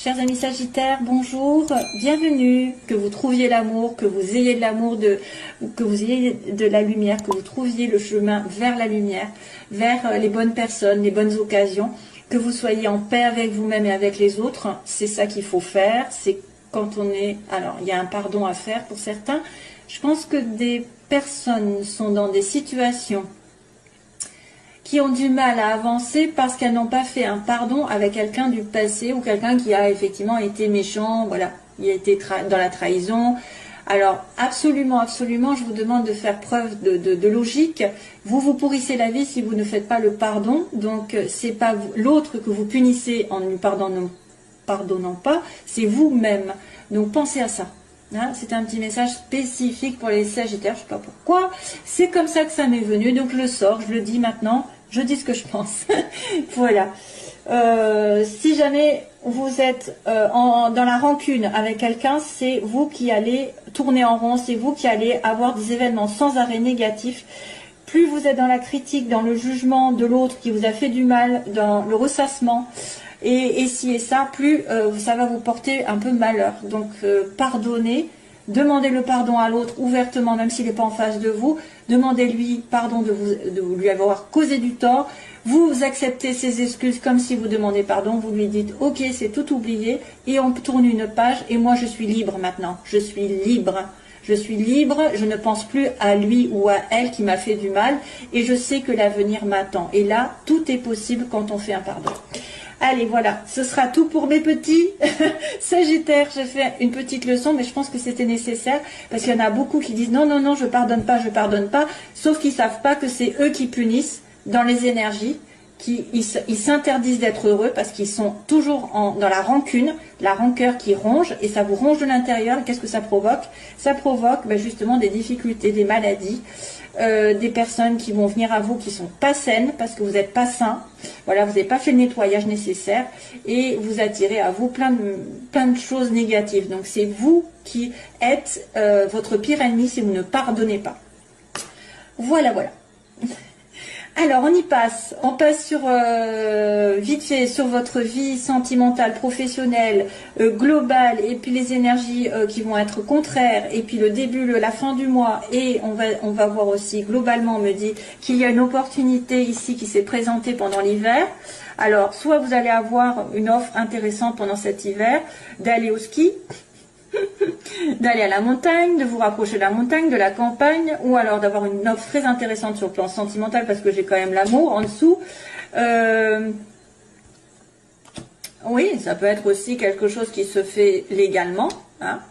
Chers amis Sagittaires, bonjour, bienvenue, que vous trouviez l'amour, que vous ayez de l'amour, que vous ayez de la lumière, que vous trouviez le chemin vers la lumière, vers les bonnes personnes, les bonnes occasions, que vous soyez en paix avec vous-même et avec les autres. C'est ça qu'il faut faire, c'est quand on est... Alors, il y a un pardon à faire pour certains. Je pense que des personnes sont dans des situations qui ont du mal à avancer parce qu'elles n'ont pas fait un pardon avec quelqu'un du passé ou quelqu'un qui a effectivement été méchant, voilà, il a été dans la trahison. Alors, absolument, absolument, je vous demande de faire preuve de logique. Vous pourrissez la vie si vous ne faites pas le pardon. Donc, c'est pas l'autre que vous punissez en ne lui pardonnant pas, c'est vous-même. Donc, pensez à ça. Hein, c'est un petit message spécifique pour les Sagittaires, je ne sais pas pourquoi. C'est comme ça que ça m'est venu, donc je le sors, je le dis maintenant, je dis ce que je pense. Voilà. Si jamais vous êtes dans la rancune avec quelqu'un, c'est vous qui allez tourner en rond, c'est vous qui allez avoir des événements sans arrêt négatifs. Plus vous êtes dans la critique, dans le jugement de l'autre qui vous a fait du mal, dans le ressassement, et ci et ça, plus ça va vous porter un peu malheur. Donc pardonnez, demandez le pardon à l'autre ouvertement, même s'il n'est pas en face de vous. Demandez-lui pardon de lui avoir causé du tort. Vous acceptez ses excuses comme si vous demandez pardon. Vous lui dites ok, c'est tout oublié, et on tourne une page. Et moi, je suis libre maintenant. Je suis libre. Je suis libre, je ne pense plus à lui ou à elle qui m'a fait du mal, et je sais que l'avenir m'attend. Et là, tout est possible quand on fait un pardon. Allez, voilà, ce sera tout pour mes petits Sagittaires. J'ai fait une petite leçon, mais je pense que c'était nécessaire, parce qu'il y en a beaucoup qui disent non, non, non, je pardonne pas, sauf qu'ils ne savent pas que c'est eux qui punissent dans les énergies, ils s'interdisent d'être heureux parce qu'ils sont toujours dans la rancune, la rancœur qui ronge, et ça vous ronge de l'intérieur. Et qu'est-ce que ça provoque? Ça provoque justement des difficultés, des maladies, des personnes qui vont venir à vous qui sont pas saines parce que vous n'êtes pas sain. Voilà, vous n'avez pas fait le nettoyage nécessaire, et vous attirez à vous plein de choses négatives. Donc c'est vous qui êtes votre pire ennemi si vous ne pardonnez pas. Voilà, voilà. Alors, on passe sur, vite fait, sur votre vie sentimentale, professionnelle, globale, et puis les énergies qui vont être contraires, et puis le début, la fin du mois, et on va voir aussi, globalement, on me dit qu'il y a une opportunité ici qui s'est présentée pendant l'hiver. Alors, soit vous allez avoir une offre intéressante pendant cet hiver, d'aller au ski, d'aller à la montagne, de vous rapprocher de la montagne, de la campagne, ou alors d'avoir une offre très intéressante sur le plan sentimental, parce que j'ai quand même l'amour en dessous. Oui, ça peut être aussi quelque chose qui se fait légalement, hein,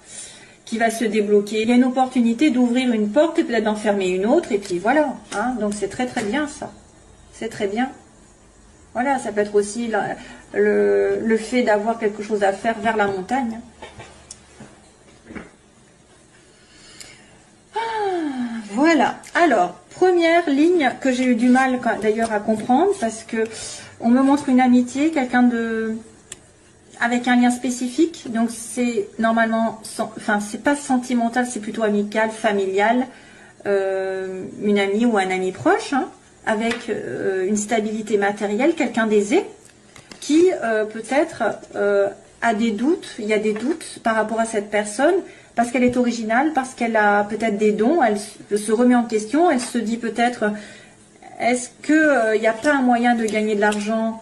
qui va se débloquer. Il y a une opportunité d'ouvrir une porte et peut-être d'en fermer une autre, et puis voilà. Hein, donc c'est très très bien ça. C'est très bien. Voilà, ça peut être aussi le fait d'avoir quelque chose à faire vers la montagne. Voilà, alors, première ligne que j'ai eu du mal d'ailleurs à comprendre, parce que on me montre une amitié, quelqu'un avec un lien spécifique, donc c'est normalement, enfin c'est pas sentimental, c'est plutôt amical, familial, une amie ou un ami proche, hein, avec une stabilité matérielle, quelqu'un d'aisé, qui peut-être a des doutes, il y a des doutes par rapport à cette personne, parce qu'elle est originale, parce qu'elle a peut-être des dons, elle se remet en question, elle se dit peut-être, est-ce qu'il n'y a pas un moyen de gagner de l'argent?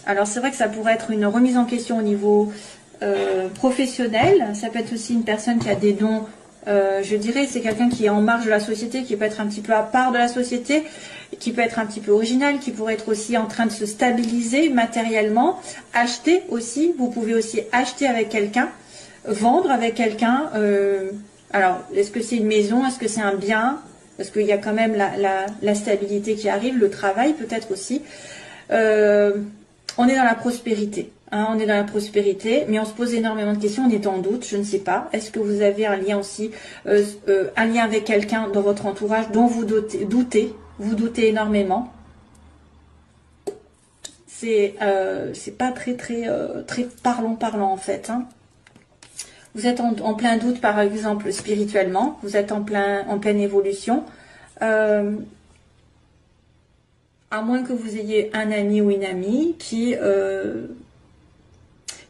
Alors c'est vrai que ça pourrait être une remise en question au niveau professionnel, ça peut être aussi une personne qui a des dons, je dirais, c'est quelqu'un qui est en marge de la société, qui peut être un petit peu à part de la société, qui peut être un petit peu original, qui pourrait être aussi en train de se stabiliser matériellement, acheter aussi, vous pouvez aussi acheter avec quelqu'un, vendre avec quelqu'un. Alors, est-ce que c'est une maison? Est-ce que c'est un bien? Parce qu'il y a quand même la stabilité qui arrive, le travail peut-être aussi. On est dans la prospérité. Hein, on est dans la prospérité, mais on se pose énormément de questions, on est en doute, je ne sais pas. Est-ce que vous avez un lien aussi, un lien avec quelqu'un dans votre entourage dont vous vous doutez énormément? C'est pas très parlant en fait. Hein. Vous êtes en plein doute, par exemple, spirituellement. Vous êtes en pleine évolution. À moins que vous ayez un ami ou une amie qui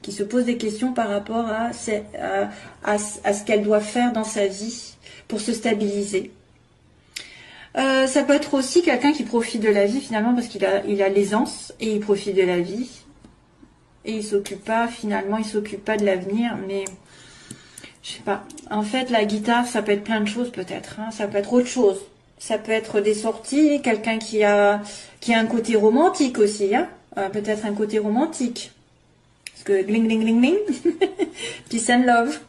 qui se pose des questions par rapport à ce qu'elle doit faire dans sa vie pour se stabiliser. Ça peut être aussi quelqu'un qui profite de la vie finalement parce qu'il a l'aisance et il profite de la vie et il s'occupe pas de l'avenir, mais je sais pas. En fait, la guitare, ça peut être plein de choses peut-être, hein. Ça peut être autre chose. Ça peut être des sorties, quelqu'un qui a un côté romantique aussi, hein. Peut-être un côté romantique. Parce que gling gling gling gling, peace and love.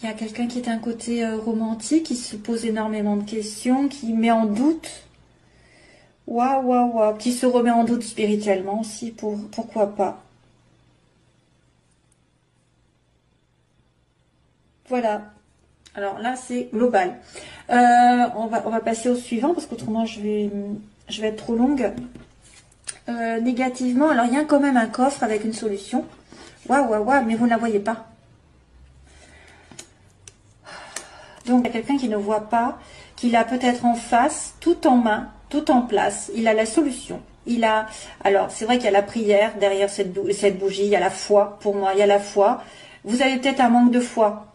Il y a quelqu'un qui est un côté romantique, qui se pose énormément de questions, qui met en doute. Waouh, waouh, waouh. Qui se remet en doute spirituellement aussi, pourquoi pas. Voilà. Alors là, c'est global. On va passer au suivant, parce qu'autrement, je vais être trop longue. Négativement, alors il y a quand même un coffre avec une solution. Waouh, waouh, waouh, mais vous ne la voyez pas. Donc, il y a quelqu'un qui ne voit pas, qu'il a peut-être en face, tout en main, tout en place. Il a la solution. Alors, c'est vrai qu'il y a la prière derrière cette bougie, il y a la foi, pour moi, il y a la foi. Vous avez peut-être un manque de foi,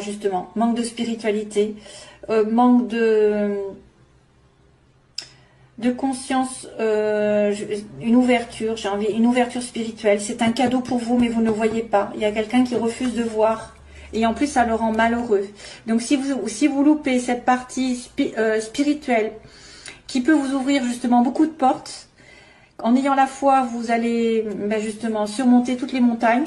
justement, manque de spiritualité, manque de conscience, une ouverture, une ouverture spirituelle. C'est un cadeau pour vous, mais vous ne le voyez pas. Il y a quelqu'un qui refuse de voir. Et en plus, ça le rend malheureux. Donc, si vous loupez cette partie spirituelle qui peut vous ouvrir justement beaucoup de portes, en ayant la foi, vous allez justement surmonter toutes les montagnes.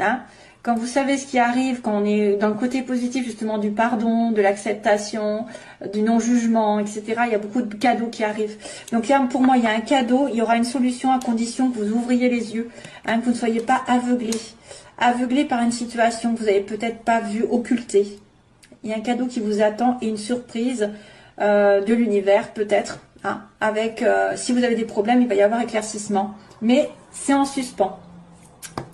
Hein. Quand vous savez ce qui arrive, quand on est dans le côté positif justement du pardon, de l'acceptation, du non-jugement, etc., il y a beaucoup de cadeaux qui arrivent. Donc là, pour moi, il y a un cadeau, il y aura une solution à condition que vous ouvriez les yeux, hein, que vous ne soyez pas aveuglé par une situation que vous n'avez peut-être pas vue, occultée. Il y a un cadeau qui vous attend et une surprise de l'univers peut-être. Hein, avec, si vous avez des problèmes, il va y avoir éclaircissement. Mais c'est en suspens.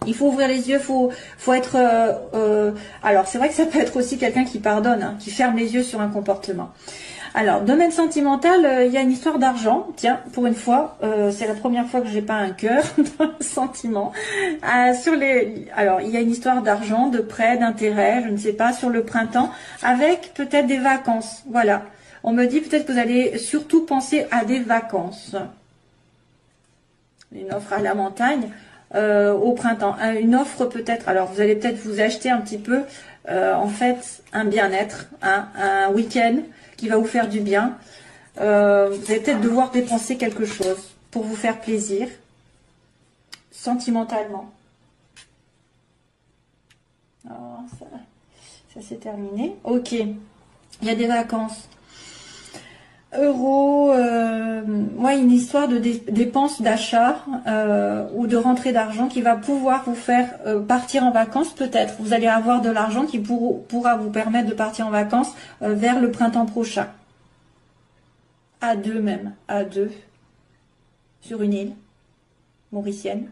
Il faut ouvrir les yeux, faut être... alors, c'est vrai que ça peut être aussi quelqu'un qui pardonne, hein, qui ferme les yeux sur un comportement. Alors, domaine sentimental, il y a une histoire d'argent. Tiens, pour une fois, c'est la première fois que j'ai pas un cœur dans le sentiment. Alors, il y a une histoire d'argent, de prêt, d'intérêt, je ne sais pas, sur le printemps, avec peut-être des vacances. Voilà. On me dit peut-être que vous allez surtout penser à des vacances. Une offre à la montagne. Au printemps, une offre peut-être, alors vous allez peut-être vous acheter un petit peu en fait un bien-être, un week-end qui va vous faire du bien. Vous allez peut-être devoir dépenser quelque chose pour vous faire plaisir sentimentalement. Alors, ça c'est terminé. Ok, il y a des vacances. Euros, ouais, une histoire de dépenses d'achat ou de rentrée d'argent qui va pouvoir vous faire partir en vacances peut-être. Vous allez avoir de l'argent qui pourra vous permettre de partir en vacances vers le printemps prochain. À deux même, à deux, sur une île mauricienne,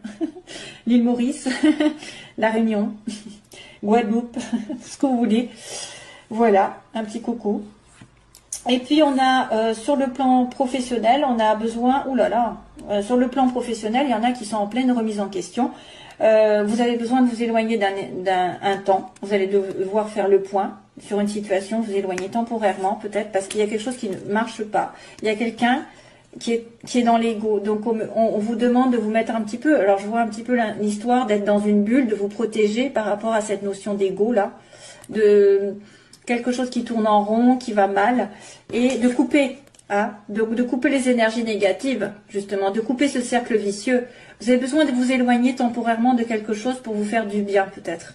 l'île Maurice, La Réunion, Guadeloupe, ce que vous voulez. Voilà, un petit coucou. Et puis on a sur le plan professionnel, on a besoin, sur le plan professionnel, il y en a qui sont en pleine remise en question. Vous avez besoin de vous éloigner d'un temps. Vous allez devoir faire le point sur une situation, vous éloigner temporairement peut-être parce qu'il y a quelque chose qui ne marche pas. Il y a quelqu'un qui est dans l'ego. Donc on vous demande de vous mettre un petit peu. Alors je vois un petit peu l'histoire d'être dans une bulle, de vous protéger par rapport à cette notion d'ego là, de quelque chose qui tourne en rond, qui va mal, et de couper, hein, de couper les énergies négatives, justement, de couper ce cercle vicieux. Vous avez besoin de vous éloigner temporairement de quelque chose pour vous faire du bien, peut-être.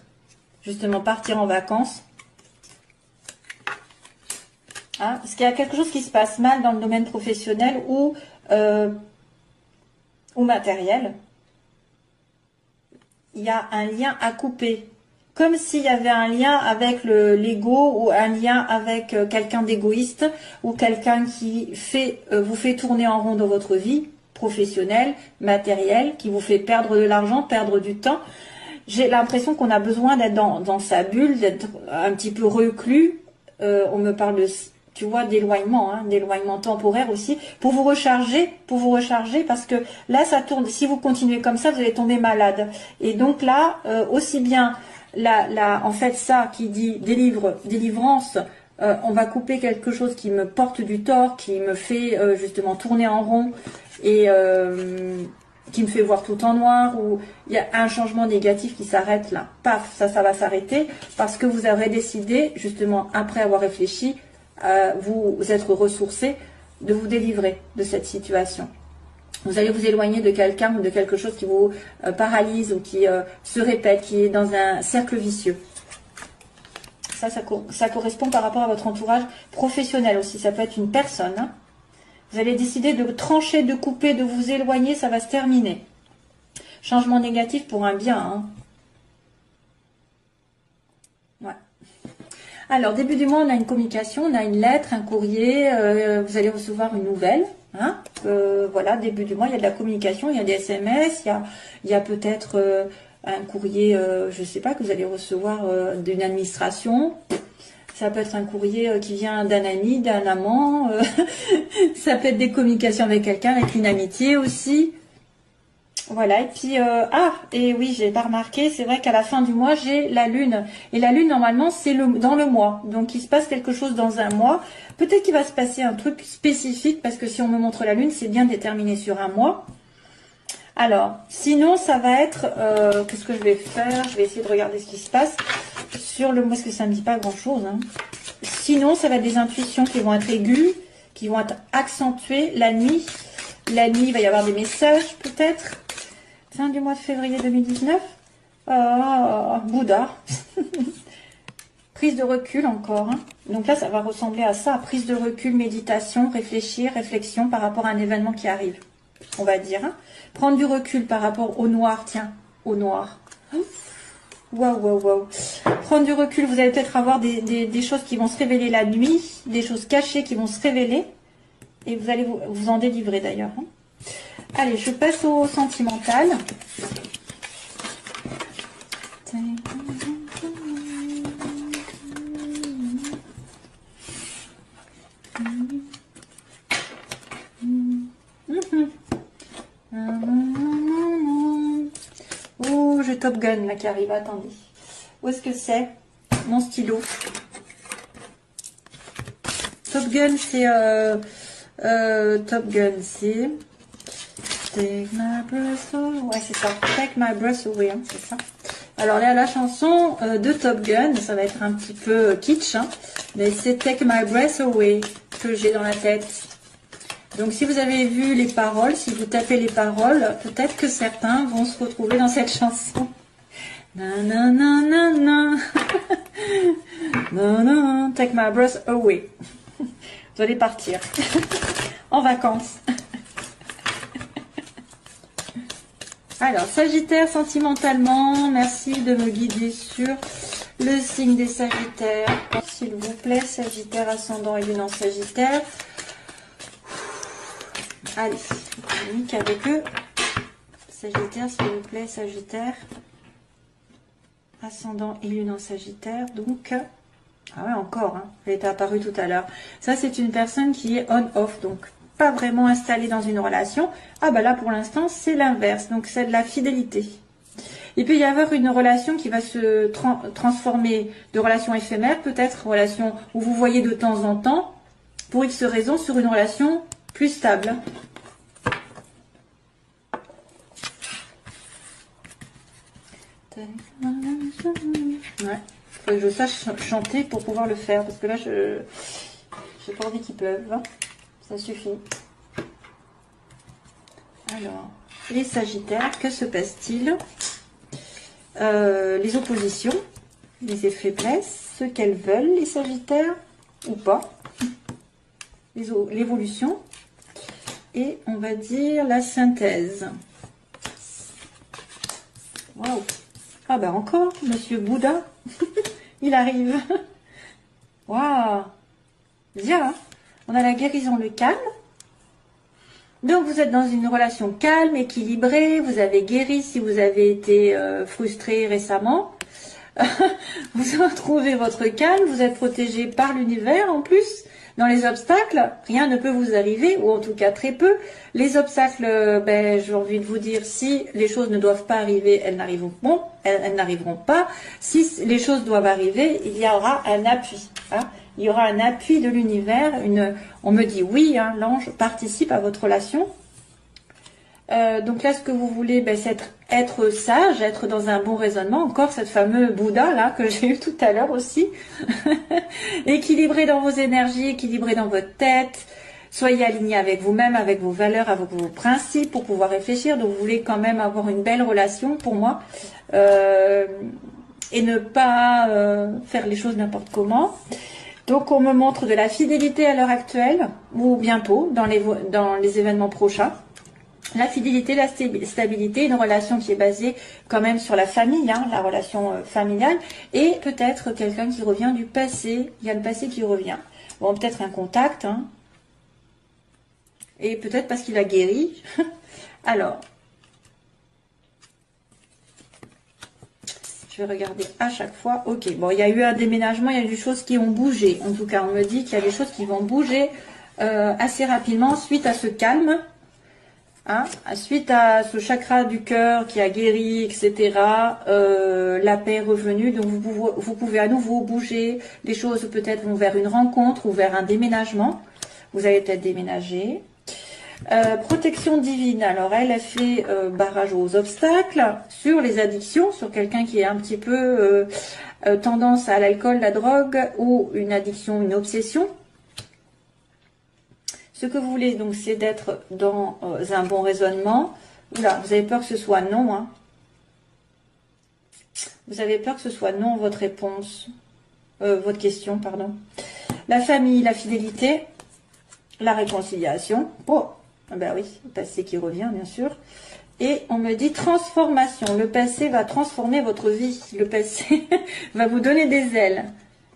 Justement, partir en vacances. Hein, parce qu'il y a quelque chose qui se passe mal dans le domaine professionnel ou matériel. Il y a un lien à couper. Comme s'il y avait un lien avec l'ego ou un lien avec quelqu'un d'égoïste ou quelqu'un qui vous fait tourner en rond dans votre vie professionnelle, matérielle, qui vous fait perdre de l'argent, perdre du temps. J'ai l'impression qu'on a besoin d'être dans sa bulle, d'être un petit peu reclus. On me parle tu vois, d'éloignement, hein, d'éloignement temporaire aussi, pour vous recharger, parce que là, ça tourne. Si vous continuez comme ça, vous allez tomber malade. Et donc là, aussi bien, en fait, ça qui dit délivrance, on va couper quelque chose qui me porte du tort, qui me fait justement tourner en rond et qui me fait voir tout en noir, ou il y a un changement négatif qui s'arrête là. Paf, ça va s'arrêter parce que vous aurez décidé, justement, après avoir réfléchi, vous être ressourcé, de vous délivrer de cette situation. Vous allez vous éloigner de quelqu'un ou de quelque chose qui vous paralyse ou qui se répète, qui est dans un cercle vicieux. Ça correspond par rapport à votre entourage professionnel aussi. Ça peut être une personne. Hein. Vous allez décider de trancher, de couper, de vous éloigner, ça va se terminer. Changement négatif pour un bien. Hein. Ouais. Alors, début du mois, on a une communication, on a une lettre, un courrier, vous allez recevoir une nouvelle. Hein. Voilà, début du mois, il y a de la communication, il y a des SMS, il y a peut-être un courrier, je ne sais pas, que vous allez recevoir d'une administration. Ça peut être un courrier qui vient d'un ami, d'un amant. Ça peut être des communications avec quelqu'un, avec une amitié aussi. Voilà, et puis, et oui, j'ai pas remarqué, c'est vrai qu'à la fin du mois, j'ai la lune. Et la lune, normalement, c'est dans le mois. Donc, il se passe quelque chose dans un mois. Peut-être qu'il va se passer un truc spécifique, parce que si on me montre la lune, c'est bien déterminé sur un mois. Alors, sinon, ça va être, qu'est-ce que je vais faire? Je vais essayer de regarder ce qui se passe sur le mois, parce que ça ne me dit pas grand-chose. Hein. Sinon, ça va être des intuitions qui vont être aiguës, qui vont être accentuées la nuit. La nuit, il va y avoir des messages, peut-être. Fin du mois de février 2019. Bouddha. Prise de recul encore. Hein. Donc là, ça va ressembler à ça. Prise de recul, méditation, réflexion par rapport à un événement qui arrive. On va dire. Hein. Prendre du recul par rapport au noir. Tiens, au noir. Waouh. Prendre du recul, vous allez peut-être avoir des choses qui vont se révéler la nuit. Des choses cachées qui vont se révéler. Et vous allez vous en délivrer d'ailleurs. Hein. Allez, je passe au sentimental. Oh, j'ai Top Gun là qui arrive, attendez. Où est-ce que c'est? Mon stylo. Top Gun, c'est... Top Gun, c'est... Take my breath away. Ouais, c'est ça. Take my breath away, hein, c'est ça. Alors là, la chanson de Top Gun, ça va être un petit peu kitsch, hein, mais c'est Take my breath away que j'ai dans la tête. Donc si vous avez vu les paroles, si vous tapez les paroles, peut-être que certains vont se retrouver dans cette chanson. Nanana. Non, take my breath away. Vous allez partir en vacances. Alors, Sagittaire, sentimentalement, merci de me guider sur le signe des Sagittaires. S'il vous plaît, Sagittaire, ascendant et lune en Sagittaire. Allez, on communique avec eux. Sagittaire, s'il vous plaît, Sagittaire. Ascendant et lune en Sagittaire. Donc, ah ouais, encore, hein, elle était apparue tout à l'heure. Ça, c'est une personne qui est on-off, donc pas vraiment installée dans une relation. Ah bah là, pour l'instant, c'est l'inverse. Donc, c'est de la fidélité. Il peut y avoir une relation qui va se transformer de relation éphémère, peut-être relation où vous voyez de temps en temps, pour X raisons, sur une relation plus stable. Ouais, faut que je sache chanter pour pouvoir le faire, parce que là, j'ai pas envie qu'il pleuve. Ça suffit. Alors, les Sagittaires, que se passe-t-il? Les oppositions, les faiblesses, ce qu'elles veulent, les Sagittaires, ou pas. L'évolution. Et on va dire la synthèse. Waouh! Ah ben encore, Monsieur Bouddha, il arrive. Waouh! Bien, hein, on a la guérison, le calme. Donc vous êtes dans une relation calme, équilibrée, vous avez guéri si vous avez été frustré récemment. Vous retrouvez votre calme, vous êtes protégé par l'univers en plus. Dans les obstacles, rien ne peut vous arriver, ou en tout cas très peu. Les obstacles, ben, j'ai envie de vous dire, si les choses ne doivent pas arriver, elles n'arriveront pas. Si les choses doivent arriver, il y aura un appui. Hein. Il y aura un appui de l'univers. On me dit oui, hein, l'ange participe à votre relation. Donc là, ce que vous voulez, ben, c'est être sage, être dans un bon raisonnement. Encore cette fameuse Bouddha là que j'ai eu tout à l'heure aussi. Équilibré dans vos énergies, équilibré dans votre tête. Soyez aligné avec vous-même, avec vos valeurs, avec vos principes pour pouvoir réfléchir. Donc vous voulez quand même avoir une belle relation pour moi. Et ne pas faire les choses n'importe comment. Donc on me montre de la fidélité à l'heure actuelle ou bientôt dans les événements prochains. La fidélité, la stabilité, une relation qui est basée quand même sur la famille, hein, la relation familiale, et peut-être quelqu'un qui revient du passé. Il y a le passé qui revient. Bon, peut-être un contact, hein, et peut-être parce qu'il a guéri. Alors, je vais regarder à chaque fois. Ok, bon, il y a eu un déménagement, il y a eu des choses qui ont bougé. En tout cas, on me dit qu'il y a des choses qui vont bouger assez rapidement suite à ce calme. Hein, suite à ce chakra du cœur qui a guéri, etc., la paix est revenue, donc vous pouvez à nouveau bouger, les choses peut-être vont vers une rencontre ou vers un déménagement, vous allez peut-être déménager. Protection divine, alors elle fait barrage aux obstacles, sur les addictions, sur quelqu'un qui est un petit peu tendance à l'alcool, la drogue, ou une addiction, une obsession. Ce que vous voulez, donc, c'est d'être dans un bon raisonnement. Oula, vous avez peur que ce soit non, hein. Vous avez peur que ce soit non, votre réponse, votre question, pardon. La famille, la fidélité, la réconciliation. Oh, ben oui, le passé qui revient, bien sûr. Et on me dit transformation. Le passé va transformer votre vie. Le passé va vous donner des ailes.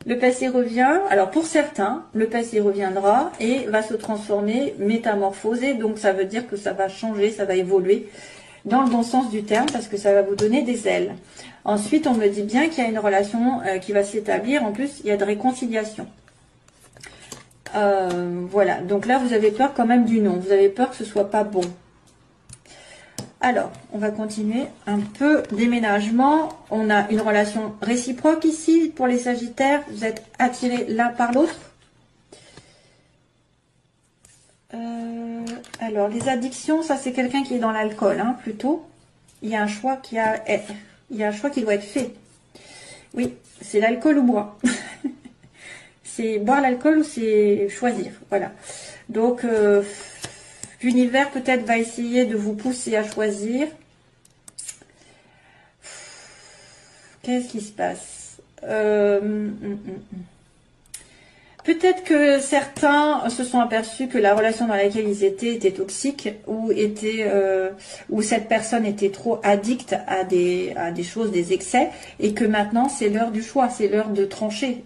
Le passé revient, alors pour certains, le passé reviendra et va se transformer, métamorphoser, donc ça veut dire que ça va changer, ça va évoluer dans le bon sens du terme parce que ça va vous donner des ailes. Ensuite, on me dit bien qu'il y a une relation qui va s'établir, en plus il y a de réconciliation. Voilà, donc là vous avez peur quand même du non, vous avez peur que ce soit pas bon. Alors, on va continuer un peu. Déménagement, on a une relation réciproque ici pour les Sagittaires. Vous êtes attirés l'un par l'autre. Alors, les addictions, ça c'est quelqu'un qui est dans l'alcool, hein, plutôt. Il y a un choix qui doit être fait. Oui, c'est l'alcool ou boire. C'est boire l'alcool ou c'est choisir. Voilà. Donc, l'univers peut-être va essayer de vous pousser à choisir. Qu'est-ce qui se passe? Peut-être que certains se sont aperçus que la relation dans laquelle ils étaient était toxique ou où cette personne était trop addicte à des choses, des excès, et que maintenant c'est l'heure du choix, c'est l'heure de trancher.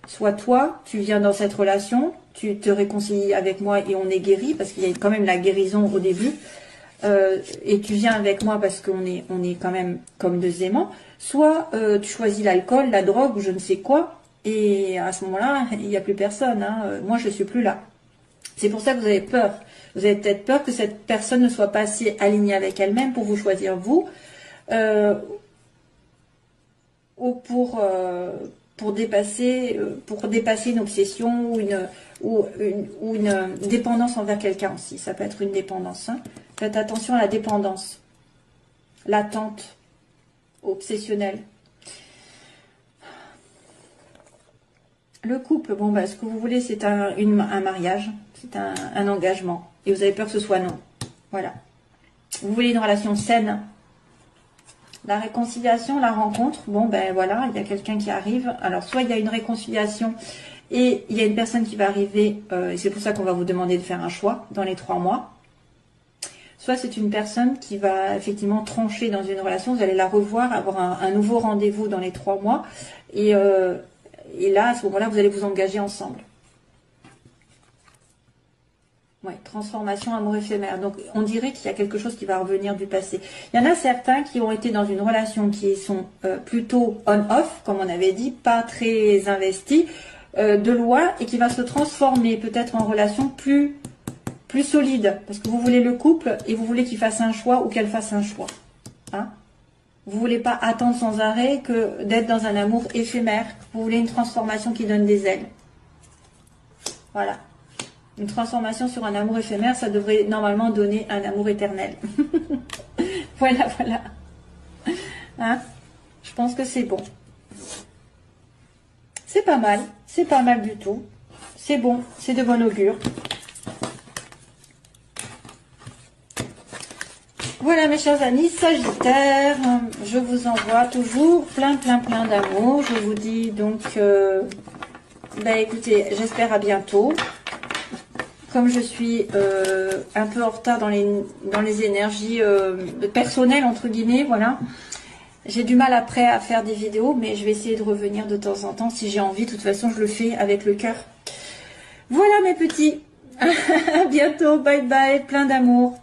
Soit toi, tu viens dans cette relation, tu te réconcilies avec moi et on est guéri, parce qu'il y a quand même la guérison au début, et tu viens avec moi parce qu'on est quand même comme deux aimants. Soit tu choisis l'alcool, la drogue ou je ne sais quoi, et à ce moment-là, il n'y a plus personne. Hein. Moi, je ne suis plus là. C'est pour ça que vous avez peur. Vous avez peut-être peur que cette personne ne soit pas assez alignée avec elle-même pour vous choisir vous, ou pour dépasser une obsession ou une dépendance envers quelqu'un aussi. Ça peut être une dépendance. Hein. Faites attention à la dépendance, l'attente, obsessionnelle. Le couple, bon, bah, ce que vous voulez, c'est un mariage, c'est un engagement. Et vous avez peur que ce soit non. Voilà. Vous voulez une relation saine. La réconciliation, la rencontre, bon, ben voilà, il y a quelqu'un qui arrive. Alors, soit il y a une réconciliation et il y a une personne qui va arriver, et c'est pour ça qu'on va vous demander de faire un choix dans les 3 mois. Soit c'est une personne qui va effectivement trancher dans une relation, vous allez la revoir, avoir un nouveau rendez-vous dans les 3 mois. Et là, à ce moment-là, vous allez vous engager ensemble. Ouais, transformation, amour éphémère. Donc, on dirait qu'il y a quelque chose qui va revenir du passé. Il y en a certains qui ont été dans une relation qui sont plutôt on-off, comme on avait dit, pas très investis, de loin, et qui va se transformer peut-être en relation plus solide. Parce que vous voulez le couple et vous voulez qu'il fasse un choix ou qu'elle fasse un choix. Hein? Vous voulez pas attendre sans arrêt que d'être dans un amour éphémère. Vous voulez une transformation qui donne des ailes. Voilà. Une transformation sur un amour éphémère, ça devrait normalement donner un amour éternel. Voilà, voilà. Hein? Je pense que c'est bon. C'est pas mal du tout. C'est bon, c'est de bon augure. Voilà mes chers amis Sagittaire, je vous envoie toujours plein d'amour. Je vous dis donc, écoutez, j'espère à bientôt. Comme je suis un peu en retard dans les énergies personnelles, entre guillemets, voilà. J'ai du mal après à faire des vidéos, mais je vais essayer de revenir de temps en temps si j'ai envie. De toute façon, je le fais avec le cœur. Voilà mes petits. À bientôt, bye bye, plein d'amour.